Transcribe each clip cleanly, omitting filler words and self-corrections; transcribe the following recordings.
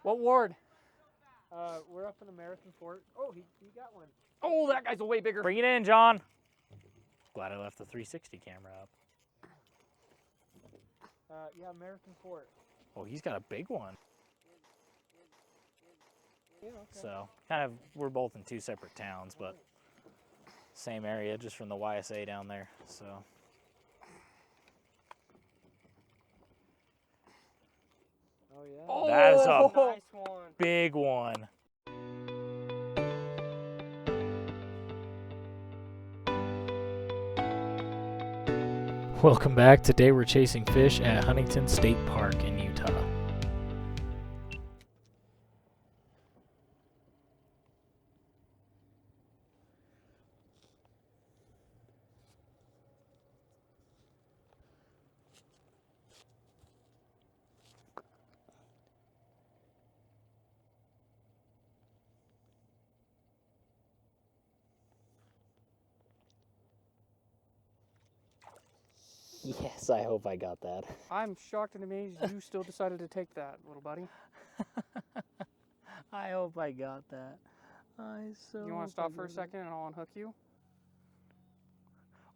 What ward? We're up in American Fort. Oh, he got one. Oh, that guy's way bigger. Bring it in, John. Glad I left the 360 camera up. Yeah, American Fort. Oh, he's got a big one. Yeah, okay. So, kind of, we're both in 2 separate towns, but same area, just from the YSA down there. So, Oh yeah. Oh, that is a Nice one. big one. Welcome back. Today we're chasing fish at Huntington State Park in Utah. Yes, I hope I got that. I'm shocked and amazed you still decided to take that, little buddy. I hope I got that. You want to stop for a second and I'll unhook you?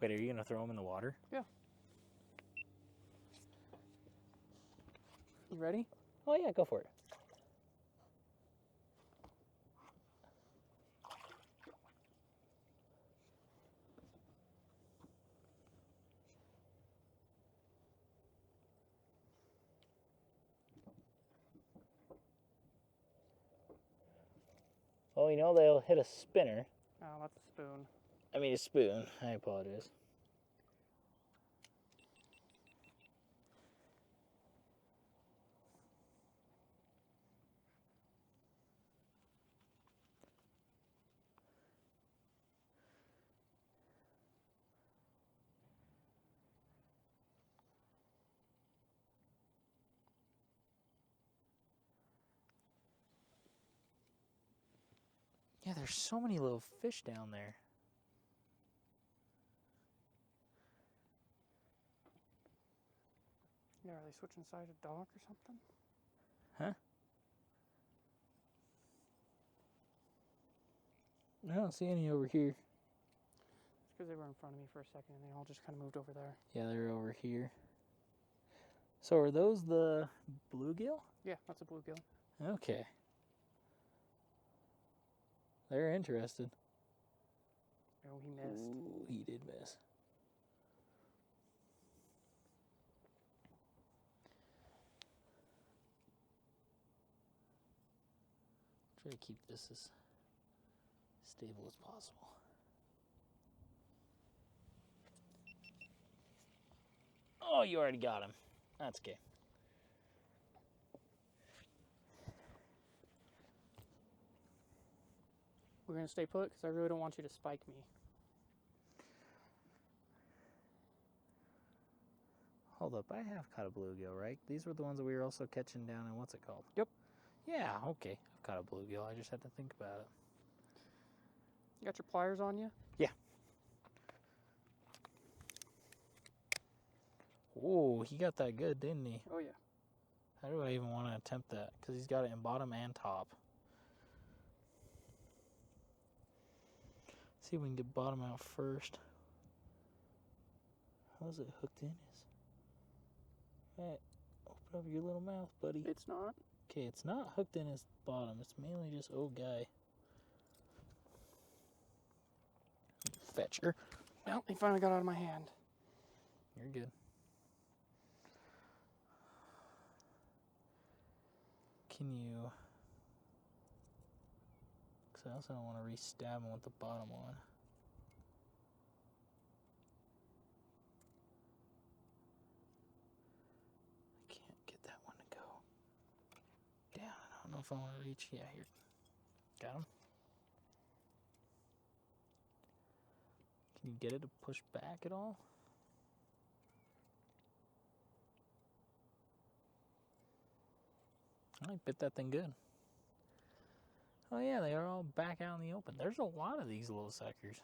Wait, are you going to throw them in the water? Yeah. You ready? Oh, yeah, go for it. Well, you know, they'll hit a spinner. Oh, that's a spoon. I mean, a spoon. I apologize. Yeah, there's so many little fish down there. Yeah, are they switching sides of dock or something? Huh? I don't see any over here. It's because they were in front of me for a second and they all just kind of moved over there. Yeah, they're over here. So are those the bluegill? Yeah, that's a bluegill. Okay. They're interested. Oh, he missed. Ooh, he did miss. Try to keep this as stable as possible. Oh, you already got him. That's okay. We're going to stay put because I really don't want you to spike me. Hold up, I have caught a bluegill, right? These were the ones that we were also catching down in, what's it called? Yep. Yeah, okay. I've caught a bluegill. I just had to think about it. You got your pliers on you? Yeah. Ooh, he got that good, didn't he? Oh, yeah. How do I even want to attempt that? Because he's got it in bottom and top. See if we can get bottom out first. How's it hooked in? Alright, open up your little mouth, buddy. It's not. Okay, it's not hooked in his bottom. It's mainly just, oh, guy. Fetcher. Well, he finally got out of my hand. You're good. Can you... Because I also don't want to re-stab him with the bottom one. I can't get that one to go down. I don't know if I want to reach. Yeah, here. Got him. Can you get it to push back at all? I bit that thing good. Oh yeah, they are all back out in the open. There's a lot of these little suckers.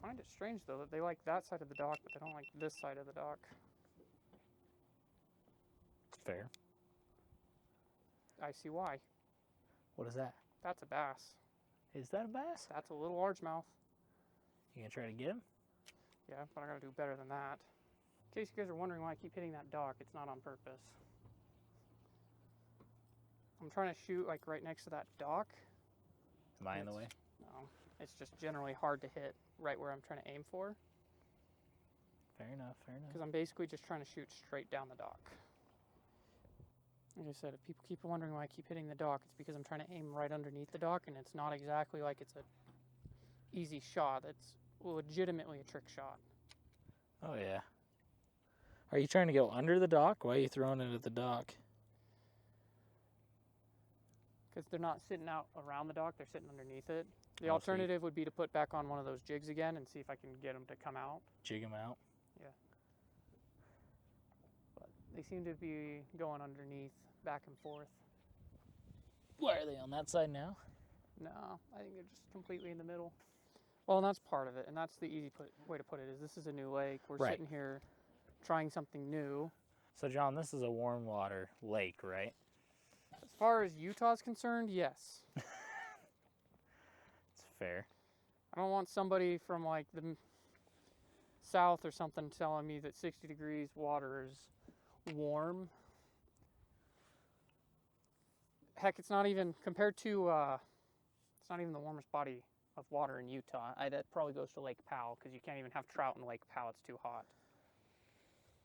I find it strange though that they like that side of the dock, but they don't like this side of the dock. Fair. I see why. What is that? That's a bass. Is that a bass? That's a little largemouth. You gonna try to get him? Yeah, but I gotta do better than that. In case you guys are wondering why I keep hitting that dock, it's not on purpose. I'm trying to shoot like right next to that dock. Am I in the way? No, it's just generally hard to hit right where I'm trying to aim for. Fair enough, fair enough. Because I'm basically just trying to shoot straight down the dock. Like I said, if people keep wondering why I keep hitting the dock, it's because I'm trying to aim right underneath the dock, and it's not exactly like it's a easy shot. It's legitimately a trick shot. Oh yeah. Are you trying to go under the dock? Why are you throwing it at the dock? Because they're not sitting out around the dock, they're sitting underneath it. The Oh, alternative would be to put back on one of those jigs again and see if I can get them to come out. Jig him out? But they seem to be going underneath, back and forth. Why are they on that side now? No, I think they're just completely in the middle. Well, and that's part of it, and that's the easy way to put it, is this is a new lake. We're Right. sitting here trying something new. So John, this is a warm water lake, right? As far as Utah's concerned, yes. It's fair. I don't want somebody from like the south or something telling me that 60 degrees water is warm. Heck, it's not even, compared to, it's not even the warmest body of water in Utah. That probably goes to Lake Powell, because you can't even have trout in Lake Powell, it's too hot.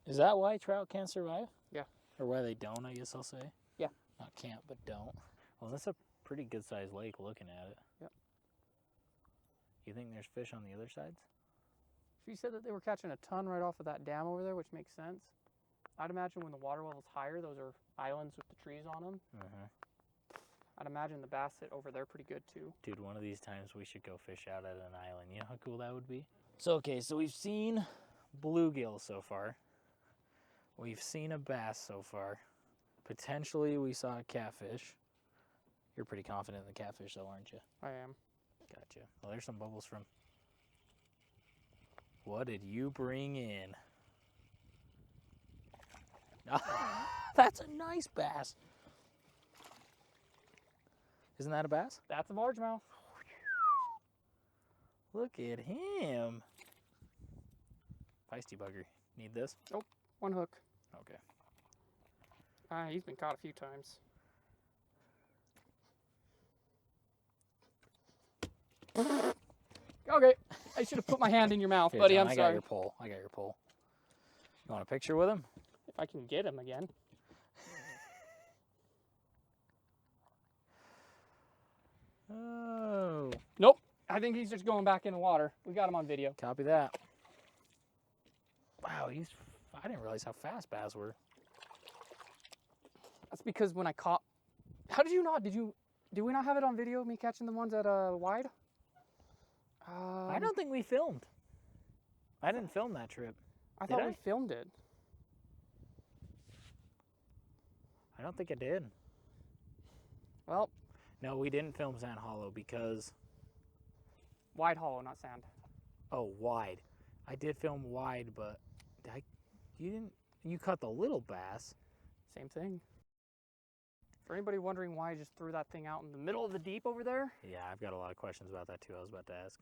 Is that why trout can't survive? Yeah. Or why they don't, I guess I'll say? Yeah. Not can't, but don't. Well, that's a pretty good sized lake looking at it. Yep. You think there's fish on the other sides? She said that they were catching a ton right off of that dam over there, which makes sense. I'd imagine when the water level's higher, those are islands with the trees on them. Mm-hmm. I'd imagine the bass sit over there pretty good too. Dude, one of these times we should go fish out at an island. You know how cool that would be? So, okay, so we've seen bluegill so far. We've seen a bass so far. Potentially we saw a catfish. You're pretty confident in the catfish though, aren't you? I am. Gotcha. Well, there's some bubbles from... What did you bring in? That's a nice bass. Isn't that a bass? That's a largemouth. Look at him. Feisty bugger. Need this? One hook. Okay. He's been caught a few times. Okay, I should have put my hand in your mouth, Here, buddy. John, I'm I got sorry. your pole. I got your pole. You want a picture with him? If I can get him again. Oh. Nope. I think he's just going back in the water. We got him on video. Copy that. Wow, I didn't realize how fast bass were. That's because when I caught... How did you not? Do we not have it on video, me catching the ones at wide? I don't think we filmed. I didn't film that trip. I Did thought I? we filmed it. I don't think I did. Well, No, we didn't film Sand Hollow because... wide hollow, not sand. Oh, wide. I did film wide, but you caught the little bass. Same thing. For anybody wondering why I just threw that thing out in the middle of the deep over there, Yeah, I've got a lot of questions about that too. I was about to ask.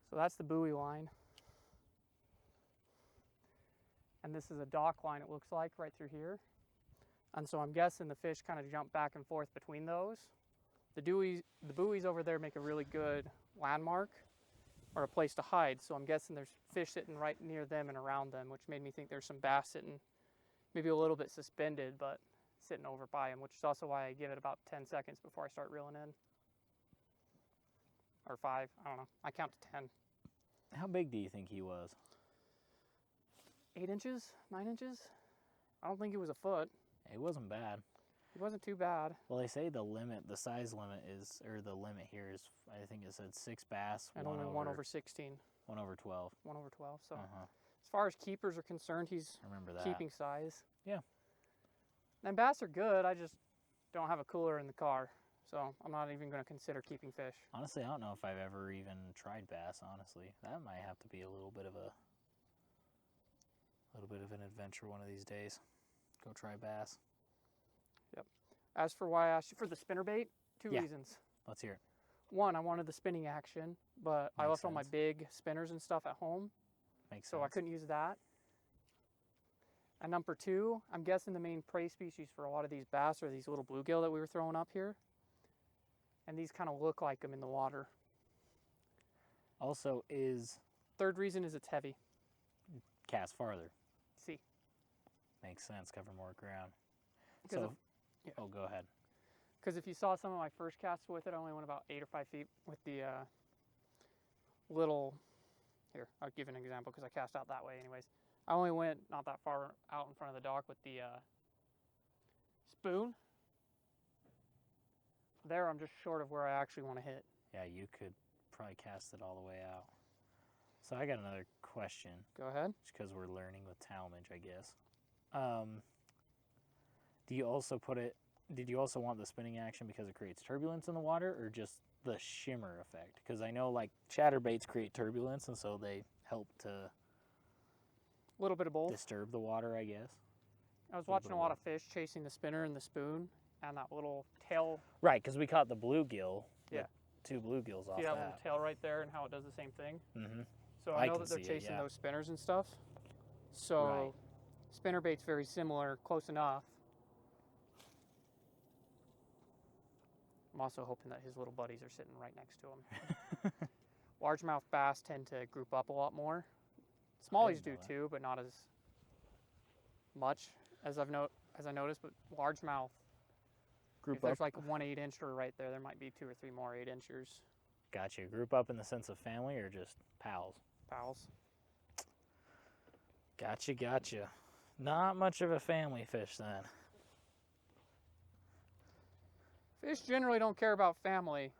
so that's the buoy line. And this is a dock line, it looks like, right through here. And so I'm guessing the fish kind of jump back and forth between those. The buoys over there make a really good landmark or a place to hide. So I'm guessing there's fish sitting right near them and around them, which made me think there's some bass sitting maybe a little bit suspended, but sitting over by them, which is also why I give it about 10 seconds before I start reeling in. Or 5, I don't know. I count to 10. How big do you think he was? 8 inches? 9 inches? I don't think it was a foot. It wasn't bad. It wasn't too bad. Well, they say the size limit is, or the limit here is, I think it said 6 bass. And only 1 over 16. 1 over 12. 1 over 12. So Uh-huh. as far as keepers are concerned, he's I remember that. keeping size. Yeah. And bass are good. I just don't have a cooler in the car. So I'm not even going to consider keeping fish. Honestly, I don't know if I've ever even tried bass, honestly. That might have to be a little bit of an adventure one of these days. Go try bass. As for why I asked you for the spinnerbait, two Yeah. reasons. Let's hear it. One, I wanted the spinning action, but I Makes left all my sense. big spinners and stuff at home, Makes so sense. I couldn't use that. And number two, I'm guessing the main prey species for a lot of these bass are these little bluegill that we were throwing up here. And these kind of look like them in the water. Also, is Third reason is it's heavy. cast farther. See, Makes sense. Cover more ground. because So, oh, go ahead. if you saw some of my first casts with it, I only went about 8 or 5 feet with the little. Here, I'll give an example because I cast out that way, anyways. I only went not that far out in front of the dock with the spoon. There, I'm just short of where I actually want to hit. Yeah, you could probably cast it all the way out. So I got another question, Go ahead. just because we're learning with talmage, I guess. Do you also put it? Did you also want the spinning action because it creates turbulence in the water, or just the shimmer effect? Because I know like chatterbaits create turbulence, and so they help to A little bit of both. disturb the water, I guess. I was little watching bit a of lot both. of fish chasing the spinner and the spoon, and that little tail. Right, because we caught the bluegill. Yeah. Two bluegills off See that little that. tail right there, and how it does the same thing. Mm-hmm. So I I know can that they're see it, chasing yeah. those spinners and stuff. So Right. spinnerbait's very similar, close enough. I'm also hoping that his little buddies are sitting right next to him. Largemouth bass tend to group up a lot more. Smallies didn't do know that. too, but not as much as I noticed. But largemouth, Group if there's up. like one 8-incher right there, there might be 2 or 3 more 8-inchers. Gotcha. Group up in the sense of family or just pals? Pals. Gotcha. Not much of a family fish then. Fish generally don't care about family.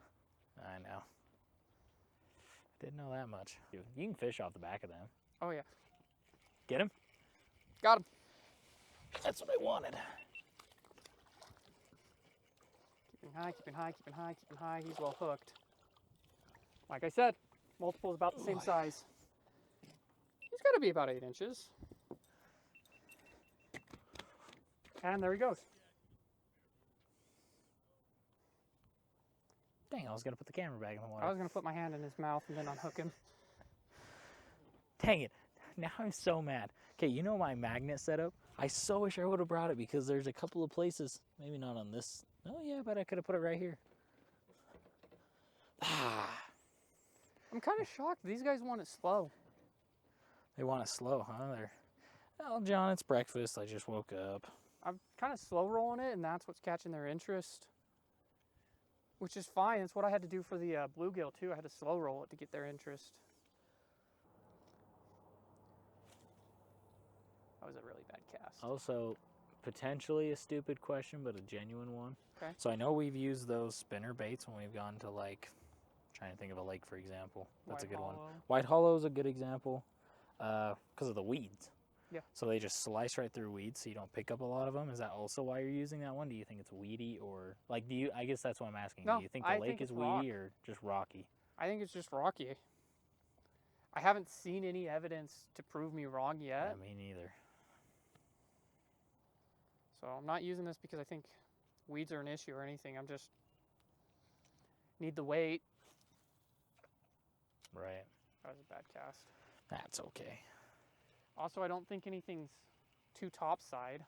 I know. Didn't know that much. You can fish off the back of them. Oh yeah, Get him? got him. That's what I wanted. Keeping high, keeping high, keeping high, keeping high. He's well hooked. Like I said, multiple is about the same size. He's got to be about 8 inches. And there he goes. Dang, I was going to put the camera back in the water. I was going to put my hand in his mouth and then unhook him. Dang it. Now I'm so mad. Okay, you know my magnet setup? I so wish I would have brought it because there's a couple of places. Maybe not on this. Oh, yeah, but I could have put it right here. Ah. I'm kind of shocked. These guys want it slow. They want it slow, huh? Well, John, it's breakfast. I just woke up. I'm kind of slow rolling it, and that's what's catching their interest. Which is fine. It's what I had to do for the bluegill, too. I had to slow roll it to get their interest. That was a really bad cast. Also, potentially a stupid question, but a genuine one. Okay. So I know we've used those spinner baits when we've gone to like, trying to think of a lake, for example. That's White a good one. Hollow. White Hollow is a good example because of the weeds. Yeah. So they just slice right through weeds, so you don't pick up a lot of them. Is that also why you're using that one? Do you think it's weedy, or like do you? I guess that's what I'm asking. No, Do you think the I lake think is it's rock. weedy or just rocky? I think it's just rocky. I haven't seen any evidence to prove me wrong yet. Yeah, me neither. So I'm not using this because I think weeds are an issue or anything. I'm just need the weight. Right. That was a bad cast. That's okay. Also, I don't think anything's too topside.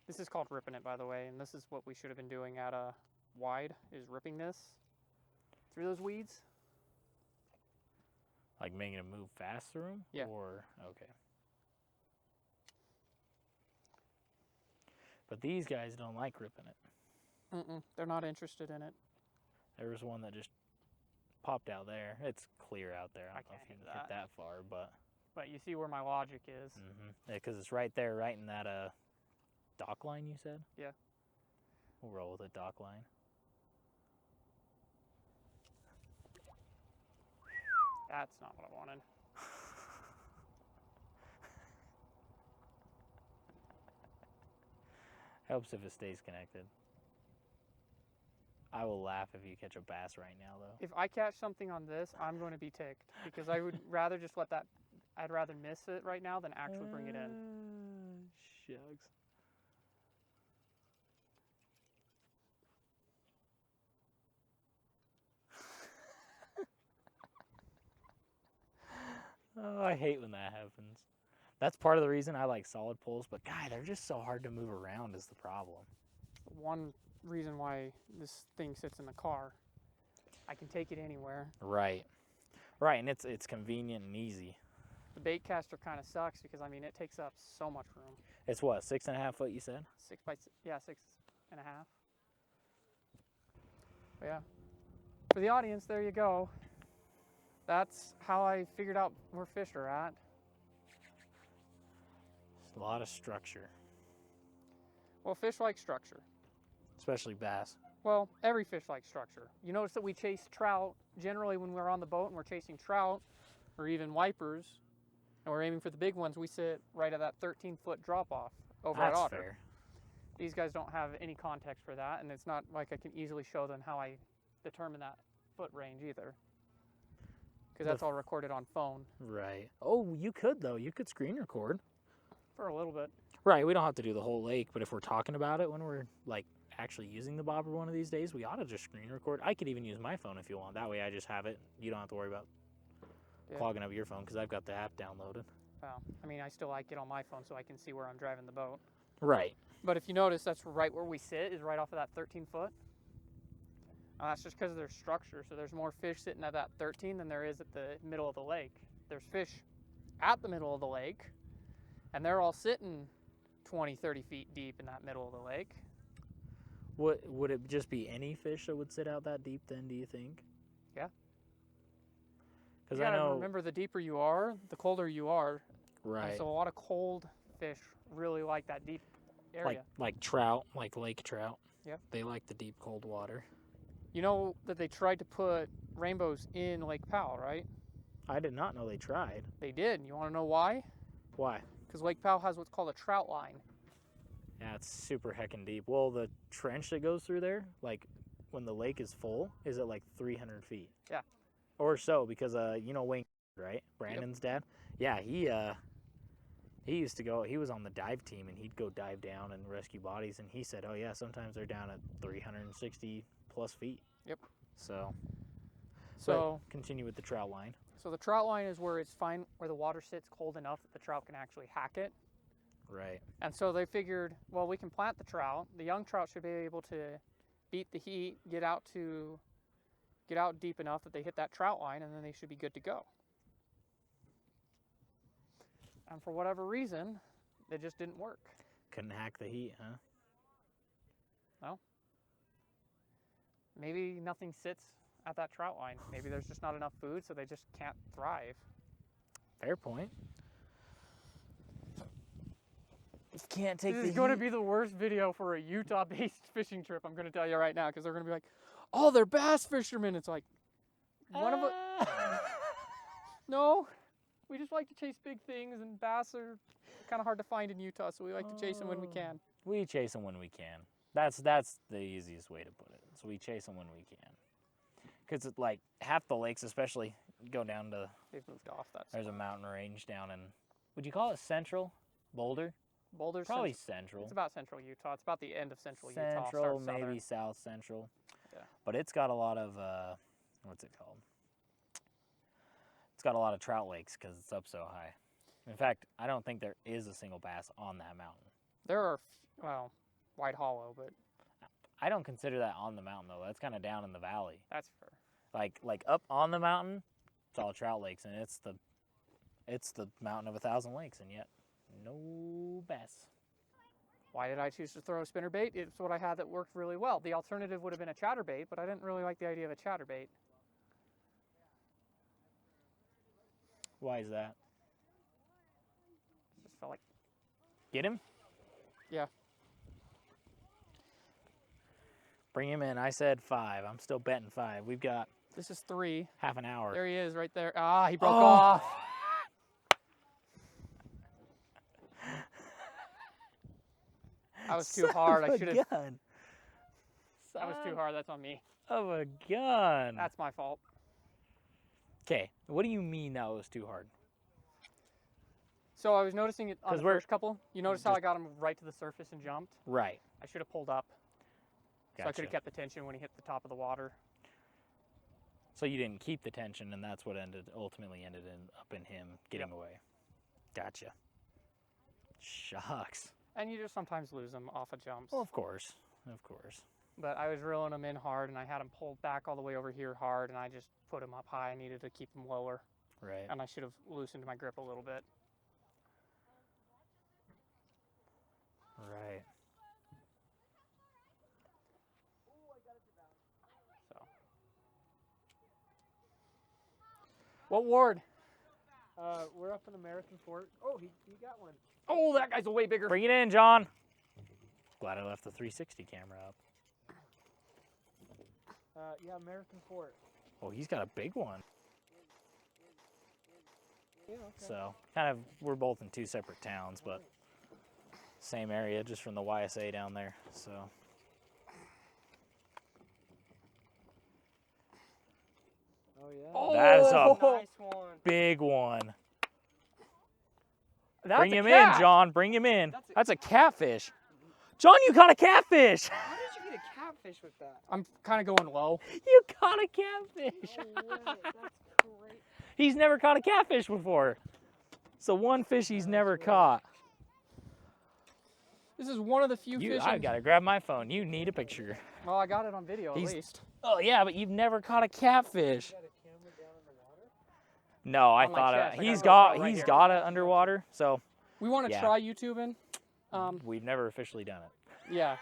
This is called ripping it, by the way, and this is what we should have been doing at a wide, is ripping this through those weeds. Like making it move fast through them? Yeah. Or, okay. But these guys don't like ripping it. They're not interested in it. There was one that just popped out there. It's clear out there. I don't know can't if you hit can hit that far, but But you see where my logic is. because it's right there, right in that dock line. You said. Yeah. We'll roll with a dock line. That's not what I wanted. Helps if it stays connected. I will laugh if you catch a bass right now, though. If I catch something on this, I'm going to be ticked because I would rather just let that. I'd rather miss it right now than actually bring it in. Shucks. Oh, I hate when that happens. That's part of the reason I like solid poles, but God, they're just so hard to move around is the problem. One reason why this thing sits in the car. I can take it anywhere. Right. Right, and it's convenient and easy. The bait caster kind of sucks because I mean it takes up so much room. It's what, 6.5 foot you said? 6.5. But yeah. For the audience, there you go. That's how I figured out where fish are at. A lot of structure, Well, fish like structure. especially bass. Well, every fish likes structure. You notice that we chase trout generally when we're on the boat and we're chasing trout or even wipers and we're aiming for the big ones. We sit right at that 13-foot drop off over at That's otter. fair. These guys don't have any context for that, and it's not like I can easily show them how I determine that foot range either, because that's all recorded on phone Right. Oh, you could though. You could screen record. for a little bit. Right. We don't have to do the whole lake, but if we're talking about it when we're like actually using the bobber one of these days, we ought to just screen record. I could even use my phone if you want. That way I just have it. You don't have to worry about clogging up your phone because I've got the app downloaded. Well, I mean, I still like it on my phone so I can see where I'm driving the boat. Right. But if you notice, that's right where we sit, is right off of that 13-foot. That's just because of their structure. So there's more fish sitting at that 13 than there is at the middle of the lake. There's fish at the middle of the lake, and they're all sitting 20, 30 feet deep in that middle of the lake. Would it just be any fish that would sit out that deep then, do you think? Yeah. Because You I gotta know. remember, the deeper you are, the colder you are. And Right. so a lot of cold fish really like that deep area. Like trout, like lake trout. Yep. They like the deep cold water. You know that they tried to put rainbows in Lake Powell, right? I did not know they tried. They did. You want to know why? Why? Because Lake Powell has what's called a trout line. Yeah, it's super heckin' deep. Well, the trench that goes through there, like when the lake is full, is at like 300 feet. Yeah. Or so, because you know Wayne, right? Brandon's dad. Yeah, he used to go. He was on the dive team, and he'd go dive down and rescue bodies. And he said, "Oh yeah, sometimes they're down at 360 plus feet." Yep. So So, continue with the trout line. so the trout line is where it's fine, where the water sits cold enough that the trout can actually hack it. Right. And so they figured, well, we can plant the trout. The young trout should be able to beat the heat, get out deep enough that they hit that trout line, and then they should be good to go. And for whatever reason, it just didn't work. Couldn't hack the heat, huh? No. Maybe nothing sits at that trout line. Maybe there's just not enough food, so they just can't thrive. Fair point. You can't take This the is going to heat. be the worst video for a Utah-based fishing trip, I'm going to tell you right now, because they're going to be like, oh, they're bass fishermen. It's like, one of them. No, we just like to chase big things, and bass are kind of hard to find in Utah, so we like to chase them when we can. We chase them when we can. That's the easiest way to put it. So we chase them when we can. Because like half the lakes, especially, go down to, They've moved off that. there's a mountain range down in, would you call it Central? Boulder? Boulder's Probably Central. It's about central Utah. It's about the end of central Utah. Central, starts maybe southern. South Central. Yeah. But it's got a lot of, what's it called? It's got a lot of trout lakes because it's up so high. In fact, I don't think there is a single bass on that mountain. There are, well, White Hollow, but I don't consider that on the mountain though. That's kind of down in the valley. that's fair. Like up on the mountain, it's all trout lakes, and it's the mountain of 1,000 lakes, and yet no bass. Why did I choose to throw a spinnerbait? It's what I had that worked really well. The alternative would have been a chatterbait, but I didn't really like the idea of a chatterbait. Why is that? Just felt like, Get him? yeah. Bring him in. I said 5. I'm still betting 5. We've got This is 3. half an hour. There he is, right there. Ah, he broke Oh. off. That was too hard. I should have. Son That was too hard. That's on me. Of a gun. That's my fault. Okay, what do you mean that was too hard? So I was noticing it on 'Cause the we're- first couple. You notice how I got him right to the surface and jumped? Right. I should have pulled up. So I could Gotcha. have kept the tension when he hit the top of the water. So you didn't keep the tension, and that's what ultimately ended up in him getting away. Gotcha. Shucks. And you just sometimes lose them off of jumps. Well, of course. Of course. But I was reeling him in hard, and I had him pulled back all the way over here hard, and I just put him up high. I needed to keep him lower, Right. and I should have loosened my grip a little bit. Right. So. What ward? We're up in American Fort. Oh, he got one. Oh, that guy's a way bigger. Bring it in, John. Glad I left the 360 camera up. Yeah, American Fort. Oh, he's got a big one. Yeah, okay. So, kind of, we're both in two separate towns, but same area, just from the YSA down there. So, Oh, yeah. Oh, that is a Nice one. big one. That's Bring a him cat. in, John. Bring him in. That's a- That's a catfish. John, you caught a catfish. How did you get a catfish with that? I'm kind of going low. You caught a catfish. No way. That's great. He's never caught a catfish before. So one fish he's never caught. This is one of the few fish. I've got to grab my phone. You need a picture. Well, I got it on video at He's- least. Oh yeah, but you've never caught a catfish. You got a camera down in the water? No, I On my thought chest. I he's got a GoPro got right he's here. got it underwater. So We want to Yeah. try YouTubing. we've never officially done it. Yeah.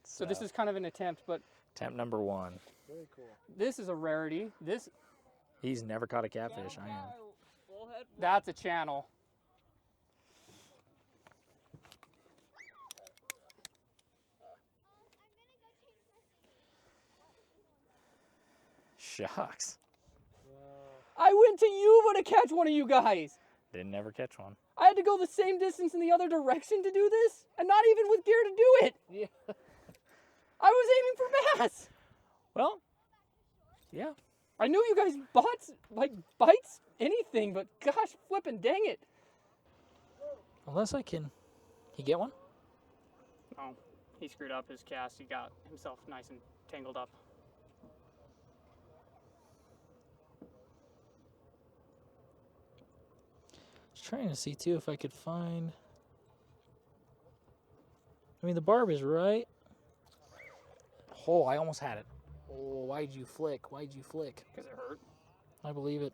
So this is kind of an attempt, but attempt number 1. Very cool. this is a rarity. He's never caught a catfish. I am. That's a channel. Shucks. Wow. I went to Yuba to catch one of you guys. Didn't never catch one. I had to go the same distance in the other direction to do this, and not even with gear to do it. Yeah. I was aiming for bass. Well, yeah. I knew you guys bites anything, but gosh, flippin' dang it. Unless I can. He get one? Oh, he screwed up his cast. He got himself nice and tangled up. Just trying to see too if I could find. I mean, the barb is right. Oh, I almost had it. Oh, why'd you flick? Why'd you flick? Because it hurt. I believe it.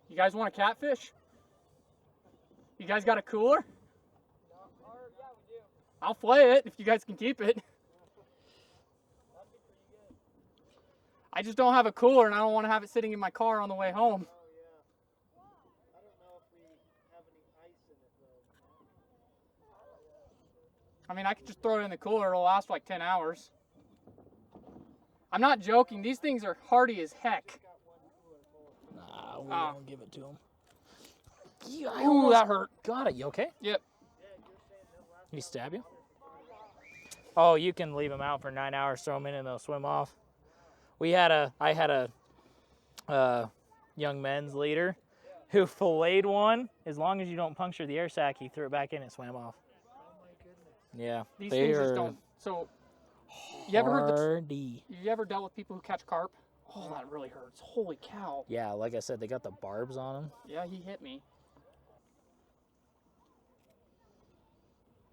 You guys want a catfish? You guys got a cooler? I'll flay it if you guys can keep it. I just don't have a cooler and I don't want to have it sitting in my car on the way home. I don't know if we have any ice in it, though. I mean, I could just throw it in the cooler. It'll last like 10 hours. I'm not joking. These things are hardy as heck. Nah, we Ah. won't give it to him. Yeah, I Ooh, almost that hurt. got it. You okay? Yep. He stab you? Oh, you can leave them out for 9 hours, throw them in, and they'll swim off. I had a young men's leader who filleted one. As long as you don't puncture the air sac, he threw it back in and swam off. Oh, my goodness. Yeah, These they things are just don't. So, you ever heard hardy. you ever dealt with people who catch carp? Oh, that really hurts. Holy cow. Yeah, like I said, they got the barbs on them. Yeah, he hit me.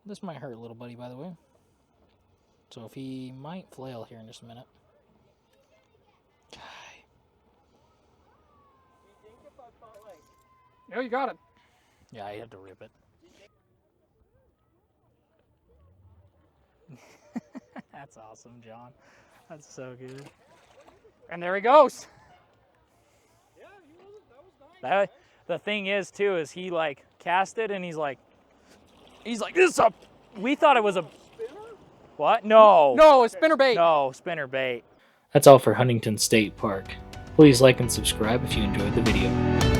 This might hurt a little buddy, by the way. So if he might flail here in just a minute. Do you think if I put, like, Yeah, you got it. Yeah, I had to rip it. That's awesome, John. That's so good. And there he goes. yeah, that was nice. The thing is, too, is he, like, cast it, and he's like, this is a, we thought it was a, what? No. No, a spinner bait. No, spinner bait. That's all for Huntington State Park. Please like and subscribe if you enjoyed the video.